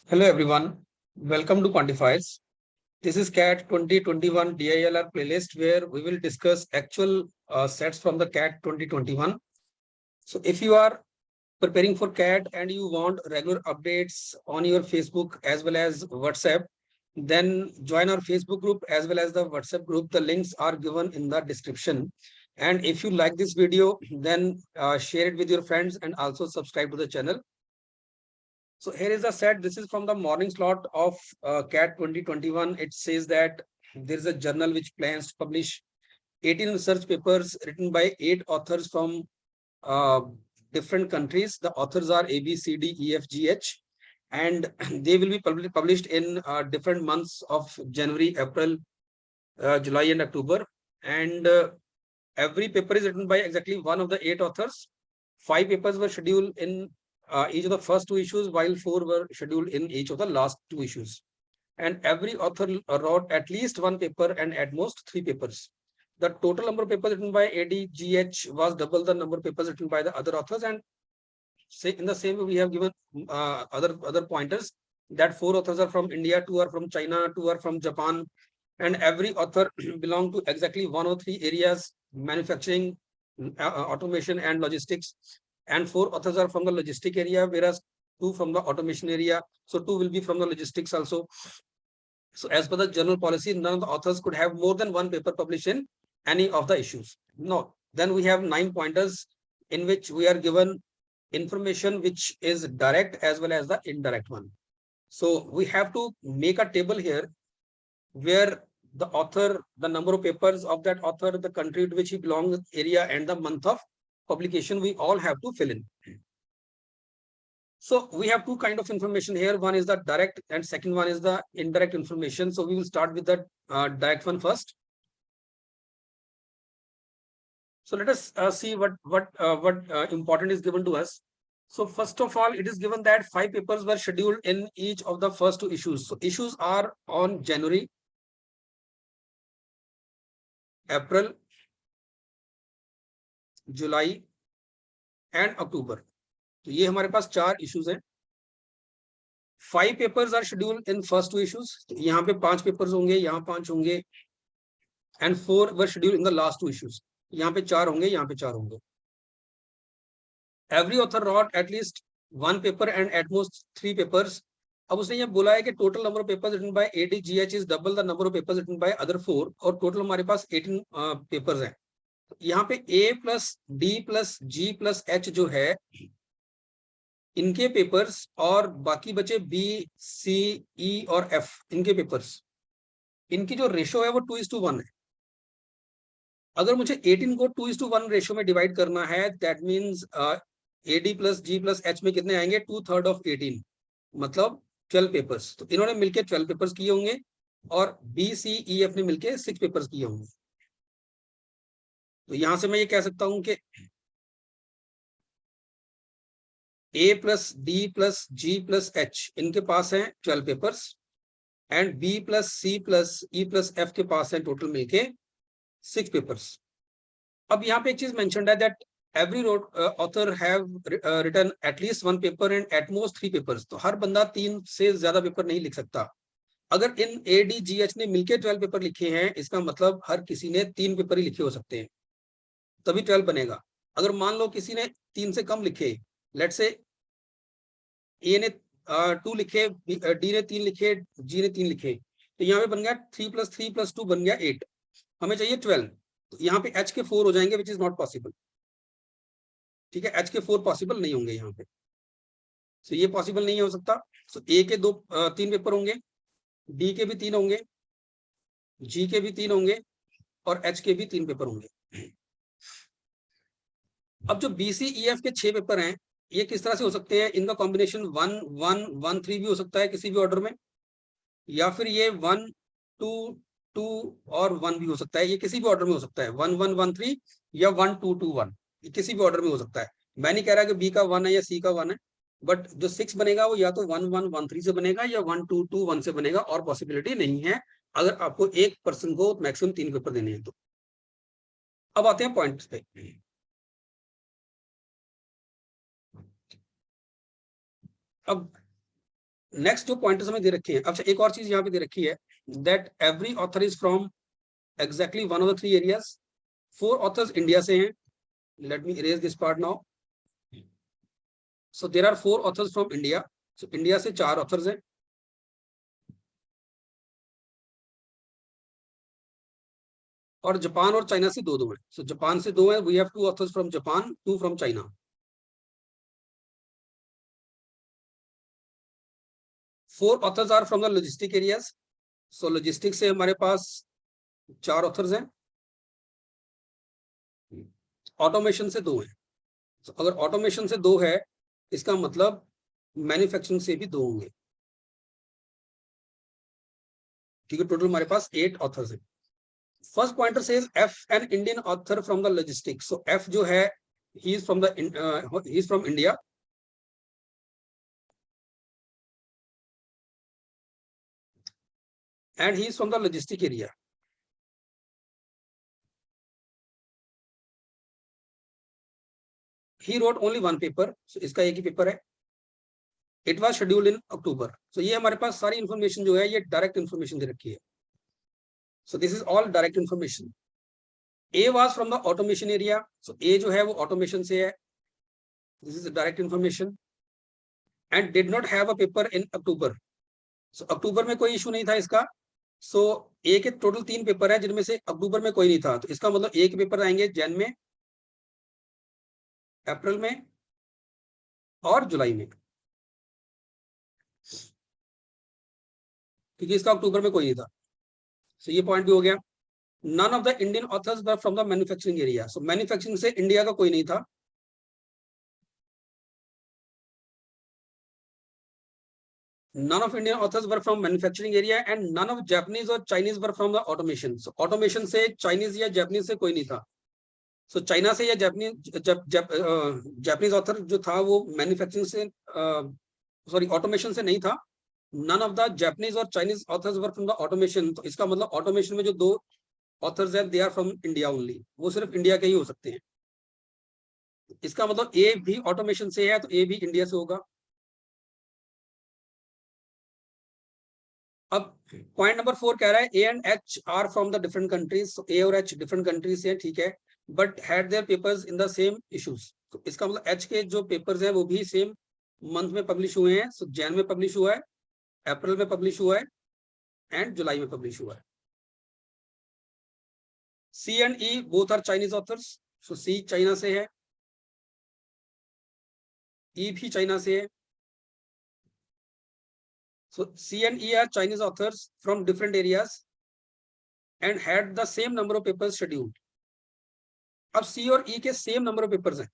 Hello everyone, welcome to Quantifiers. This is CAT 2021 DILR playlist where we will discuss actual sets from the CAT 2021. So if you are preparing for CAT and you want regular updates on your Facebook as well as WhatsApp, then join our Facebook group as well as the WhatsApp group. The links are given in the description. And if you like this video, then share it with your friends and also subscribe to the channel. So here is a set. This is from the morning slot of CAT 2021. It says that there is a journal which plans to publish 18 research papers written by 8 authors from uh, different countries. The authors are A, B, C, D, E, F, G, H, and they will be published in different months of January, April, July, and October. And every paper is written by exactly one of the 8 authors. 5 papers were scheduled in each of the first 2 issues, while 4 were scheduled in each of the last 2 issues. And every author wrote at least 1 paper and at most 3 papers. The total number of papers written by ADGH was double the number of papers written by the other authors. And in the same way, we have given other pointers that 4 authors are from India, 2 are from China, 2 are from Japan, and every author belong to exactly 1 or 3 areas: manufacturing, automation, and logistics. And 4 authors are from the logistic area, whereas 2 from the automation area. So 2 will be from the logistics also. So as per the general policy, none of the authors could have more than 1 paper published in any of the issues. No. Then we have 9 pointers in which we are given information which is direct as well as the indirect one. So we have to make a table here where the author, the number of papers of that author, the country to which he belongs, area, and the month of publication, we all have to fill in. So we have 2 kind of information here. One is the direct and second one is the indirect information. So we will start with the direct one first. So let us see what important is given to us. So first of all, it is given that 5 papers were scheduled in each of the first 2 issues. So issues are on January, April, July and October. तो ये हमारे पास 4 issues हैं. 5 papers are scheduled in first 2 issues. तो यहाँ पे 5 papers होंगे, यहाँ 5 होंगे, and 4 were scheduled in the last 2 issues. यहाँ पे 4 होंगे, यहाँ पे 4 होंगे. Every author wrote at least 1 paper and at most 3 papers. अब उसने ये बोला है कि total number of papers written by ADGH is double the number of papers written by other 4, और total हमारे पास 18 papers हैं. यहाँ पे A plus D plus G plus H जो है, इनके पेपर्स और बाकी बचे बी, सी, ई और एफ, इनके पेपर्स, इनकी जो रेशो है वो 2:1 है. अगर मुझे 18 को 2:1 रेशो में डिवाइड करना है, that means A D plus G plus H में कितने आएंगे? 2/3 ऑफ 18, मतलब 12 पेपर्स. तो इन्होंने मिलकर 12 पेपर्स किए होंगे और बी, सी, ई, एफ ने मिलकर 6 पेपर्स किए होंगे. तो यहां से मैं ये कह सकता हूं कि A plus D plus G plus H, इनके पास हैं 12 papers, and B plus C plus E plus F के पास है टोटल मिलके 6 पेपर्स. अब यहाँ पे एक चीज मेंशन्ड है that every author have written at least 1 paper and at most 3 papers. तो हर बंदा 3 से ज्यादा पेपर नहीं लिख सकता. अगर इन ADGH ने मिलके 12 पेपर लिखे हैं, इसका मतलब हर किसी ने 3 पेपर ही लिखे हो सकते हैं, तभी 12 बनेगा. अगर मान लो किसी ने 3 से कम लिखे, लेट से ए ने 2 लिखे, डी ने 3 लिखे, जी ने 3 लिखे, तो यहाँ पे बन गया 3 + 3 + 2 बन गया 8. हमें चाहिए 12. तो यहाँ पे H के 4 हो जाएंगे, विच इज नॉट पॉसिबल. ठीक है, H के 4 पॉसिबल नहीं होंगे यहाँ पे. तो ये पॉसिबल नहीं हो सकता. सो ए के 3 पेपर होंगे, डी के भी 3 होंगे, जी के भी 3 होंगे और H के भी 3 पेपर होंगे. अब जो BCEF के 6 पेपर हैं, ये किस तरह से हो सकते हैं? इनका कॉम्बिनेशन 1 1 1 3 भी हो सकता है किसी भी ऑर्डर में, या फिर ये 1 2 2 और 1 भी हो सकता है. ये किसी भी ऑर्डर में हो सकता है, 1 1 1 3 या 1 2 2 1, ये किसी भी ऑर्डर में हो सकता है. मैं नहीं कह रहा कि बी का 1 है या सी का 1 है, बट जो 6 बनेगा वो या तो 1 1 1 3 से बनेगा या 1 2 2 1 से बनेगा, और पॉसिबिलिटी नहीं है अगर आपको एक पर्सन को मैक्सिमम 3 पेपर देने हैं तो. अब आते हैं पॉइंट्स पे. अब नेक्स्ट जो पॉइंटर्स हमें दे रखे हैं, अच्छा एक और चीज यहाँ पे दे रखी है, that every author is from exactly one of the three areas. 4 authors India से हैं। Let me erase this part now. So there are 4 authors from India. So India से 4 ऑथर्स हैं, और जापान और चाइना से 2-2 हैं। सो जापान से 2 हैं, we have 2 authors from Japan, 2 from China. 4 authors are from the logistic areas. So logistic से हमारे पास 4 ऑथर्स हैं, ऑटोमेशन से 2 हैं। so, अगर ऑटोमेशन से 2 है, इसका मतलब मैन्युफैक्चरिंग से भी 2 होंगे, ठीक है। टोटल हमारे पास 8 ऑथर्स हैं। First pointer says F an Indian author from the logistics. So F जो है, he is from the he is from India, and he is from the logistic area. He wrote only one paper. So इसका एक ही paper है। It was scheduled in October. So ये हमारे पास सारी information जो है, ये डायरेक्ट इंफॉर्मेशन दे रखी है। So this is all direct information. A was from the automation area. So A जो है वो ऑटोमेशन से है, this is direct information. And did not have a paper in October. So October में कोई इशू नहीं था इसका। सो ए के टोटल 3 पेपर है, जिनमें से अक्टूबर में कोई नहीं था। तो इसका मतलब एक पेपर आएंगे जैन में, अप्रैल में और जुलाई में, क्योंकि इसका अक्टूबर में कोई नहीं था। सो ये पॉइंट भी हो गया। None of the Indian authors were from the manufacturing area. So manufacturing से इंडिया का कोई नहीं था। None of Indian authors were from manufacturing area and none of Japanese or Chinese were from the automation. So automation से Chinese या Japanese से कोई नहीं था। So China से या Japanese author जो था वो manufacturing से sorry automation से नहीं था। None of the Japanese or Chinese authors were from the automation. तो इसका मतलब automation में जो 2 authors हैं, they are from India only. वो सिर्फ इंडिया के ही हो सकते हैं। इसका मतलब ए भी ऑटोमेशन से है, तो ए भी इंडिया से होगा। अब पॉइंट नंबर 4 कह रहा है A and H are from the different countries. A और एच डिफरेंट कंट्रीज से, ठीक है, but had their papers in the same issues. तो इसका मतलब एच के जो पेपर्स हैं वो भी सेम मंथ में पब्लिश हुए हैं। सो जैन में पब्लिश हुआ है, अप्रैल में पब्लिश हुआ है एंड जुलाई में पब्लिश हुआ है। C and E both are Chinese authors. So C China से है, ई भी चाइना से है। So C and E are Chinese authors from different areas and had the same number of papers scheduled. अब C और E के same number of papers हैं।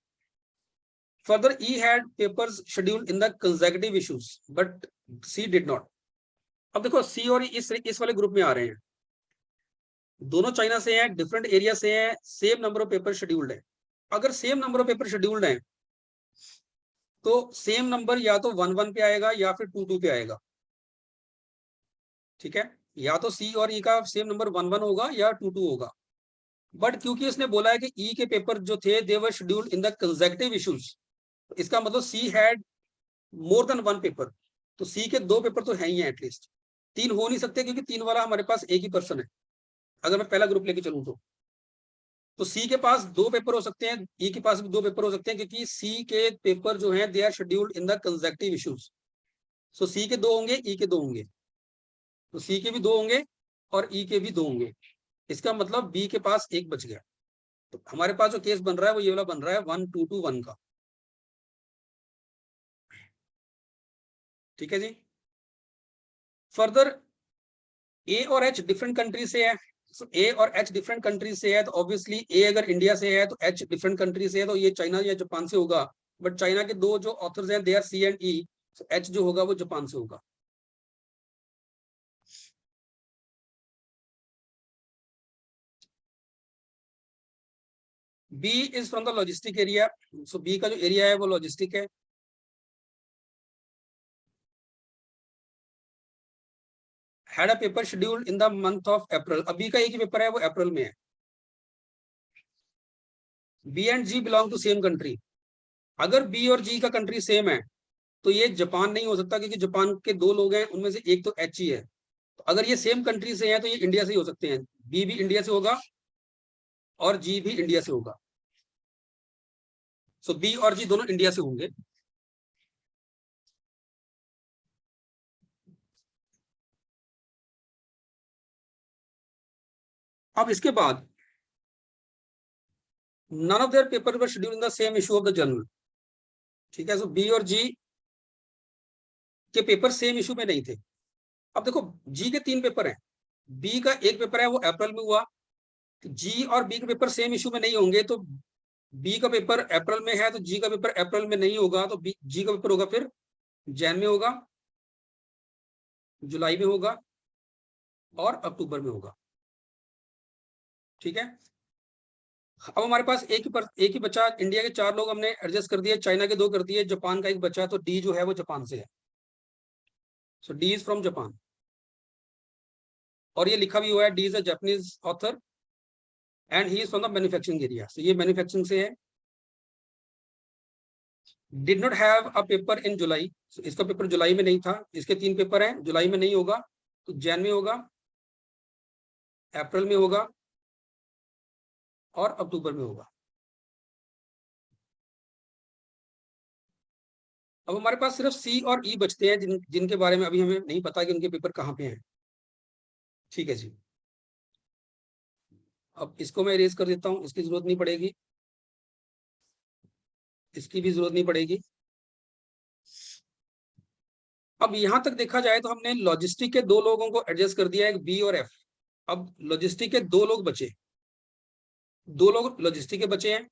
Further, E had papers scheduled in the consecutive issues, but C did not. अब देखो C और E इस वाले group में आ रहे हैं, दोनों चाइना से हैं, डिफरेंट एरिया से हैं, same number of paper scheduled है। अगर same number of paper scheduled है, तो सेम नंबर या तो 1-1 पे आएगा या फिर 2-2 पे आएगा, ठीक है। या तो सी और ई का सेम नंबर 1-1 होगा या 2-2 होगा। बट क्योंकि उसने बोला है कि ई के पेपर जो थे they were scheduled in the consecutive issues, इसका मतलब C had more than 1 paper. तो सी के 2 पेपर तो है ही हैं एटलीस्ट, 3 हो नहीं सकते, क्योंकि 3 वाला हमारे पास एक ही पर्सन है अगर मैं पहला ग्रुप लेके चलूं तो सी के पास 2 पेपर हो सकते हैं, ई के पास भी 2 पेपर हो सकते हैं, क्योंकि सी के पेपर जो हैं they are scheduled in the consecutive issues. So C के 2 होंगे, ई के 2 होंगे। तो सी के भी 2 होंगे और ई के भी 2 होंगे। इसका मतलब बी के पास एक बच गया। तो हमारे पास जो केस बन रहा है वो ये वाला बन रहा है 1-2-2-1 का, ठीक है जी। फर्दर ए और एच डिफरेंट कंट्री से है। सो ए और एच डिफरेंट कंट्री से है, तो ऑब्वियसली ए अगर इंडिया से है तो एच डिफरेंट कंट्री से है, तो ये चाइना या जापान से होगा। बट चाइना के 2 जो ऑथर्स हैं they are C and E, H जो होगा वो जापान से होगा। B is from the logistic area. So B का जो एरिया है वो लॉजिस्टिक है। Had a paper scheduled in the month of April. अभी का एक ही पेपर है, वो अप्रैल में है। B and G belong to same country. अगर बी और जी का कंट्री सेम है तो ये जापान नहीं हो सकता, क्योंकि जापान के 2 लोग हैं, उनमें से एक तो एच ही है। तो अगर ये सेम कंट्री से हैं तो ये इंडिया से ही हो सकते हैं। बी भी इंडिया से होगा और जी भी इंडिया से होगा। सो बी और जी दोनों इंडिया से होंगे। अब इसके बाद none of their paper were scheduled in the same issue of the journal। ठीक है, सो बी और जी के पेपर सेम इशू में नहीं थे। अब देखो, जी के 3 पेपर हैं, बी का एक पेपर है वो अप्रैल में हुआ, तो जी और बी के पेपर सेम इशू में नहीं होंगे, तो बी का पेपर अप्रैल में है तो जी का पेपर अप्रैल में नहीं होगा, तो जी का पेपर होगा फिर जैन में होगा, जुलाई में होगा और अक्टूबर में होगा। ठीक है, अब हमारे पास एक ही बचा। इंडिया के 4 लोग हमने एडजस्ट कर दिए, चाइना के 2 कर दिए, जापान का 1 बचा, तो डी जो है वो जापान से है। So D is from Japan, और ये लिखा भी हुआ है, D is a Japanese author and he is from the manufacturing area. So ये मैन्युफैक्चरिंग से है। Did not have a paper in July, इसका पेपर जुलाई में नहीं था। इसके 3 पेपर हैं, जुलाई में नहीं होगा तो जैन में होगा, अप्रैल में होगा और अक्टूबर में होगा। अब हमारे पास सिर्फ सी और ई बचते हैं, जिनके बारे में अभी हमें नहीं पता कि उनके पेपर कहाँ पे हैं। ठीक है जी, अब इसको मैं इरेज कर देता हूँ, इसकी जरूरत नहीं पड़ेगी, इसकी भी जरूरत नहीं पड़ेगी। अब यहां तक देखा जाए तो हमने लॉजिस्टिक के 2 लोगों को एडजस्ट कर दिया है, बी और एफ। अब लॉजिस्टिक के 2 लोग बचे, 2 लोग लॉजिस्टिक के बचे हैं।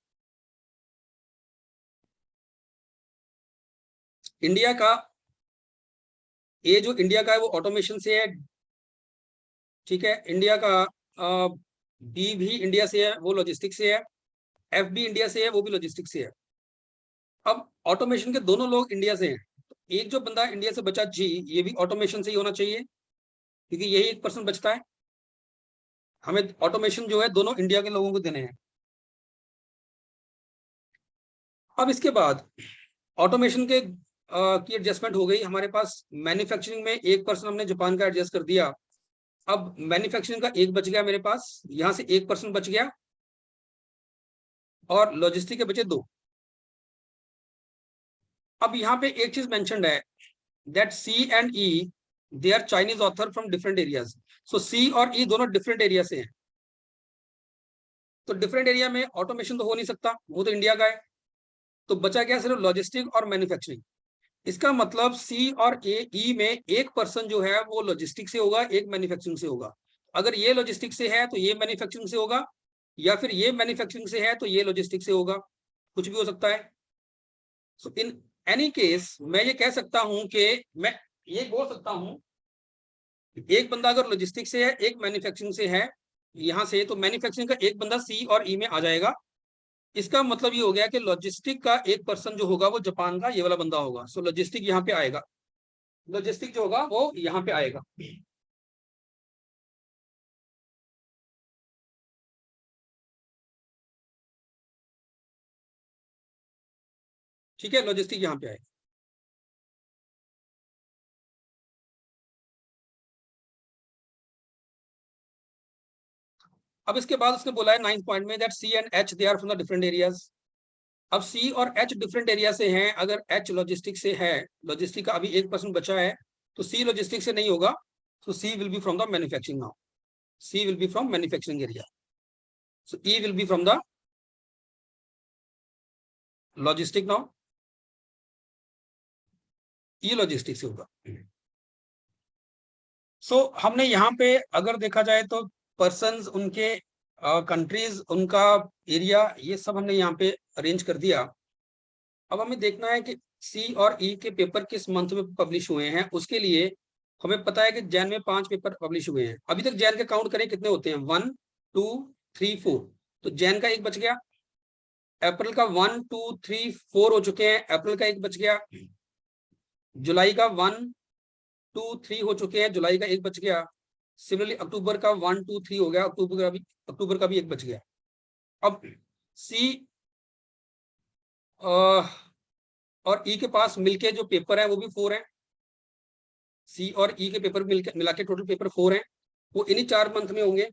इंडिया का ए जो इंडिया का है वो ऑटोमेशन से है। ठीक है, इंडिया का बी भी इंडिया से है, वो लॉजिस्टिक से है। एफ भी इंडिया से है, वो भी लॉजिस्टिक से है। अब ऑटोमेशन के दोनों लोग इंडिया से हैं, तो एक जो बंदा इंडिया से बचा जी, ये भी ऑटोमेशन से ही होना चाहिए, क्योंकि यही 1% बचता है। हमें ऑटोमेशन जो है दोनों इंडिया के लोगों को देने हैं। अब इसके बाद ऑटोमेशन के की एडजस्टमेंट हो गई हमारे पास। मैन्युफैक्चरिंग में 1% हमने जापान का एडजस्ट कर दिया। अब मैन्युफैक्चरिंग का 1 बच गया मेरे पास, यहां से 1% बच गया, और लॉजिस्टिक के बचे 2। अब यहाँ पे एक चीज मेंशन्ड है, that C and E they are Chinese author from different areas. So C और ई दोनों डिफरेंट एरिया से हैं, तो डिफरेंट एरिया में ऑटोमेशन तो हो नहीं सकता, वो तो इंडिया का है। तो बचा क्या, सिर्फ लॉजिस्टिक और मैन्युफैक्चरिंग। इसका मतलब सी और ई में 1% जो है वो लॉजिस्टिक से होगा, एक मैन्युफैक्चरिंग से होगा। अगर ये लॉजिस्टिक से है तो ये मैन्युफैक्चरिंग से होगा, या फिर ये मैन्युफैक्चरिंग से है तो ये लॉजिस्टिक से होगा, कुछ भी हो सकता है। सो इन एनी केस मैं ये कह सकता हूं कि मैं ये बोल सकता हूं, एक बंदा अगर लॉजिस्टिक से है, एक मैन्युफैक्चरिंग से है यहां से, तो मैन्युफैक्चरिंग का एक बंदा सी और ई में आ जाएगा। इसका मतलब ये हो गया कि लॉजिस्टिक का 1% जो होगा वो जापान का ये वाला बंदा होगा। सो लॉजिस्टिक यहाँ पे आएगा, लॉजिस्टिक जो होगा वो यहाँ पे आएगा। ठीक है, लॉजिस्टिक यहाँ पे आएगा। अब इसके बाद उसने बोला है 9th पॉइंट में, that C and H they are from the different areas. अब सी और एच डिफरेंट एरिया से हैं, अगर एच लॉजिस्टिक से है, लॉजिस्टिक का अभी 1% बचा है, तो सी लॉजिस्टिक से नहीं होगा, so C will be from the manufacturing now. C will be from manufacturing area. So E will be from the logistic now. E logistics से होगा। हमने यहाँ पे अगर देखा जाए तो पर्सन्स, उनके कंट्रीज, उनका एरिया, ये सब हमने यहाँ पे अरेंज कर दिया। अब हमें देखना है कि सी और ई के पेपर किस मंथ में पब्लिश हुए हैं। उसके लिए हमें पता है कि जैन में 5 पेपर पब्लिश हुए हैं। अभी तक जैन के काउंट करें कितने होते हैं, 1 2 3 4, तो जैन का 1 बच गया। अप्रैल का 1 2 3 4 हो चुके हैं, अप्रैल का 1 बच गया। जुलाई का 1 2 3 हो चुके हैं, जुलाई का 1 बच गया। सिमिलरली अक्टूबर का 1 2 3 हो गया, अक्टूबर का भी 1 बच गया। अब सी और ई के पास मिलके जो पेपर है वो भी 4 है, सी और ई के पेपर मिला के टोटल पेपर 4 है, वो इन्हीं 4 मंथ में होंगे।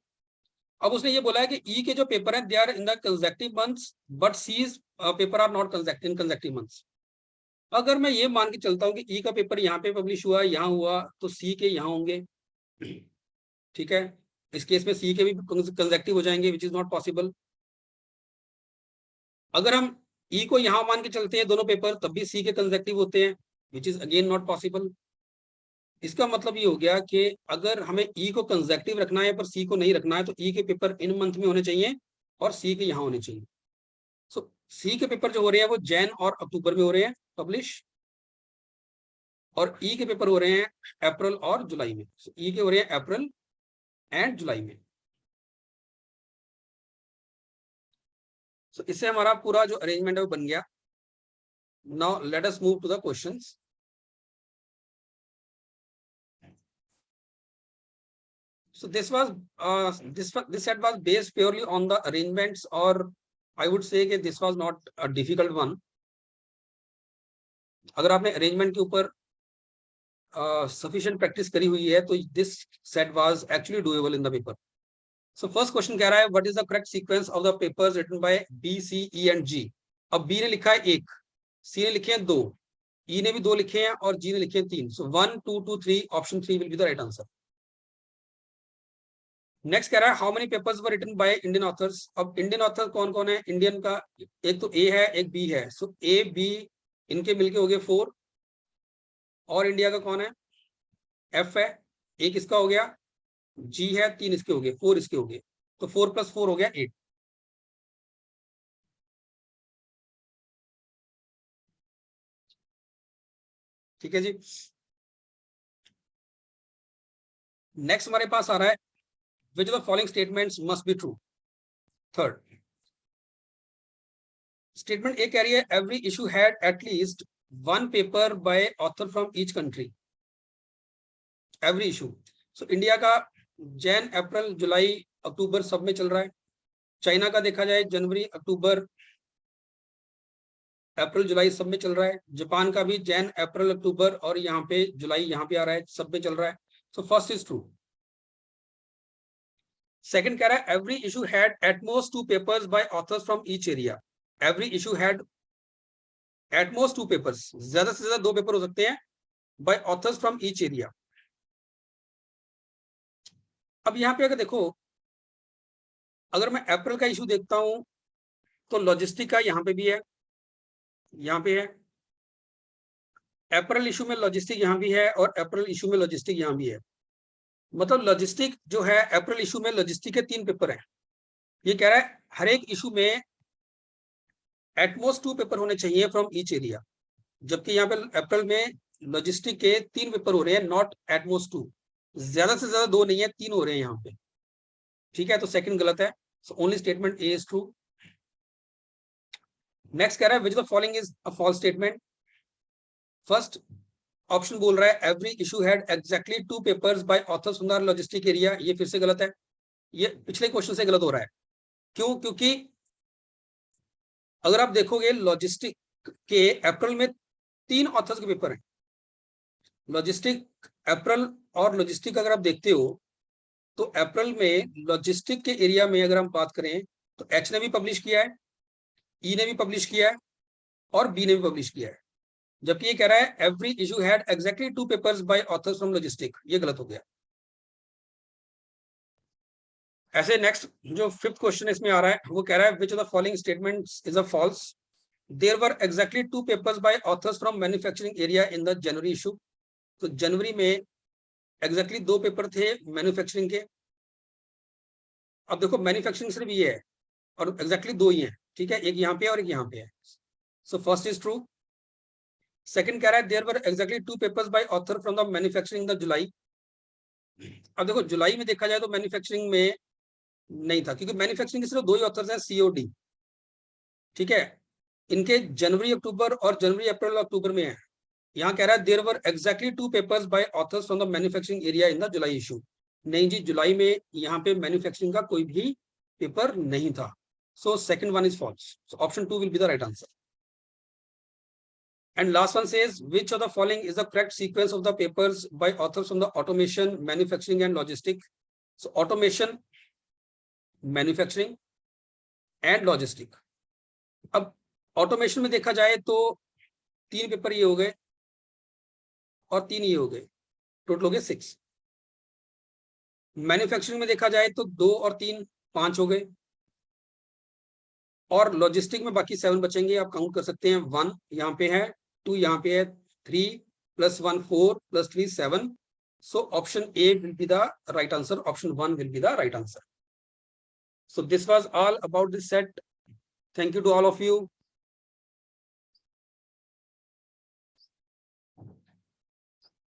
अब उसने ये बोला है कि ई के जो पेपर है they are in the consecutive months but C's paper are not consecutive in consecutive months. अगर मैं ये मान के चलता हूँ कि ई का पेपर यहाँ पे पब्लिश हुआ, यहाँ हुआ, तो सी के यहाँ होंगे, ठीक है। इस केस में सी के भी कंसेक्टिव हो जाएंगे, विच इज नॉट पॉसिबल। अगर हम ई को यहाँ मान के चलते हैं दोनों पेपर, तब भी सी के कंसेक्टिव होते हैं, which is again not possible. इसका मतलब ये हो गया कि अगर हमें ई को कंसेक्टिव रखना है पर सी को नहीं रखना है, तो ई के पेपर इन मंथ में होने चाहिए और सी के यहाँ होने चाहिए। सो सी के पेपर जो हो रहे हैं वो जैन और अक्टूबर में हो रहे हैं पब्लिश, और ई के पेपर हो रहे हैं अप्रैल और जुलाई में। ई के हो रहे हैं अप्रैल एंड जुलाई में। इससे हमारा पूरा जो अरेंजमेंट है वो बन गया। Now let us move to the questions. So this set was based purely on the arrangements, or I would say that this was not a difficult one. अगर आपने अरेंजमेंट के ऊपर sufficient प्रैक्टिस करी हुई है तो this set was actually doable in the paper. So first question कह रहा है what is the correct sequence of the papers written by B, C, E and G. अब B ने लिखा है 1, C ने लिखे हैं 2, E ने भी 2 लिखे हैं और G ने लिखे हैं 3. So 1, 2, 2, 3, option 3 will be the right answer. Next कह रहा है how many papers were written by Indian authors. अब इंडियन ऑथर कौन कौन है इंडियन का, एक तो ए है एक बी है, सो ए बी इनके मिलके हो गए 4, और इंडिया का कौन है, एफ है, एक इसका हो गया, जी है, 3 इसके हो गए, 4 इसके हो गए, तो 4 + 4 हो गया 8। ठीक है जी। नेक्स्ट हमारे पास आ रहा है which of the following statements must be true. Third statement A कह रही है every issue had at least 1 paper bye author from each country. Every issue, so India का जैन अप्रैल जुलाई अक्टूबर सब में चल रहा है। चाइना का देखा जाए जनवरी अक्टूबर अप्रैल जुलाई सब में चल रहा है। जापान का भी जैन अप्रैल अक्टूबर और यहाँ पे जुलाई यहाँ पे आ रहा है, सब में चल रहा है। So first is true. Second कह रहा है every issue had at most 2 papers by authors from each area. Every issue had at most 2 papers, ज्यादा से ज्यादा 2 पेपर हो सकते हैं by authors from each area. अब यहाँ पे अगर देखो, अगर मैं अप्रैल का इशू देखता हूं तो लॉजिस्टिक का यहाँ पे भी है, यहाँ पे है। अप्रैल इशू में लॉजिस्टिक यहाँ भी है और अप्रैल इशू में लॉजिस्टिक यहाँ भी है। मतलब लॉजिस्टिक जो है अप्रैल इशू में लॉजिस्टिक के 3 पेपर हैं। ये कह रहा है हर एक इशू में एटमोस्ट 2 पेपर होने चाहिए फ्रॉम ईच एरिया, जबकि यहाँ पे अप्रैल में लॉजिस्टिक के 3 पेपर हो रहे हैं, नॉट एटमोस्ट 2। ज्यादा से ज्यादा 2 नहीं है, 3 हो रहे हैं यहाँ पे। ठीक है, तो सेकंड गलत है। So only statement A is true. Next कह रहा है which the following is a false statement. First option बोल रहा है every issue had exactly 2 papers by authors from the logistic area. ये फिर से गलत है, ये पिछले क्वेश्चन से गलत हो रहा है। क्यों? क्योंकि अगर आप देखोगे लॉजिस्टिक के अप्रैल में 3 ऑथर्स के पेपर हैं। लॉजिस्टिक अप्रैल और लॉजिस्टिक अगर आप देखते हो तो अप्रैल में लॉजिस्टिक के एरिया में अगर हम बात करें तो एच ने भी पब्लिश किया है, ई ने भी पब्लिश किया है और बी ने भी पब्लिश किया है। जबकि ये कह रहा है every issue had exactly 2 papers by authors from logistic, ये गलत हो गया। ऐसे नेक्स्ट जो 5th क्वेश्चन इसमें आ रहा है वो कह रहा है which of the following statements is a false. There were exactly 2 papers by authors from manufacturing area in the January issue. तो जनवरी में एग्जैक्टली 2 पेपर थे मैन्युफैक्चरिंग के। अब देखो मैन्युफैक्चरिंग सिर्फ ये है और एग्जैक्टली 2 ही है, ठीक है, एक यहाँ पे और एक यहाँ पे है। So first is true. Second कह रहा है there were exactly 2 papers by author from the manufacturing the July. अब देखो जुलाई में देखा जाए तो मैन्युफैक्चरिंग में नहीं था, क्योंकि मैन्युफैक्चरिंग के सिर्फ 2 ही ऑथर्स हैं, सी और डी। ठीक है, इनके जनवरी अक्टूबर और जनवरी अप्रैल अक्टूबर में है। यहाँ कह रहा है there were exactly 2 papers by authors from the manufacturing area in the July issue. नहीं जी, जुलाई में यहाँ पे मैन्युफैक्चरिंग का कोई भी पेपर नहीं था। So second one is false. So option 2 will be the right answer. And last one says, which of the following is the correct sequence of the papers by authors from the automation, manufacturing and logistics? So automation, manufacturing and logistic. अब automation में देखा जाए तो 3 paper ये हो गए और 3 ये हो गए, टोटल हो गए 6। मैन्युफैक्चरिंग में देखा जाए तो 2 और 3 5 हो गए, और लॉजिस्टिक में बाकी 7 बचेंगे। आप काउंट कर सकते हैं, 1 यहाँ पे है, 2 यहाँ पे है, 3 + 1 4 + 3 7। So option A will be the right answer. Option 1 will be the right answer. So this was all about this set. Thank you to all of you.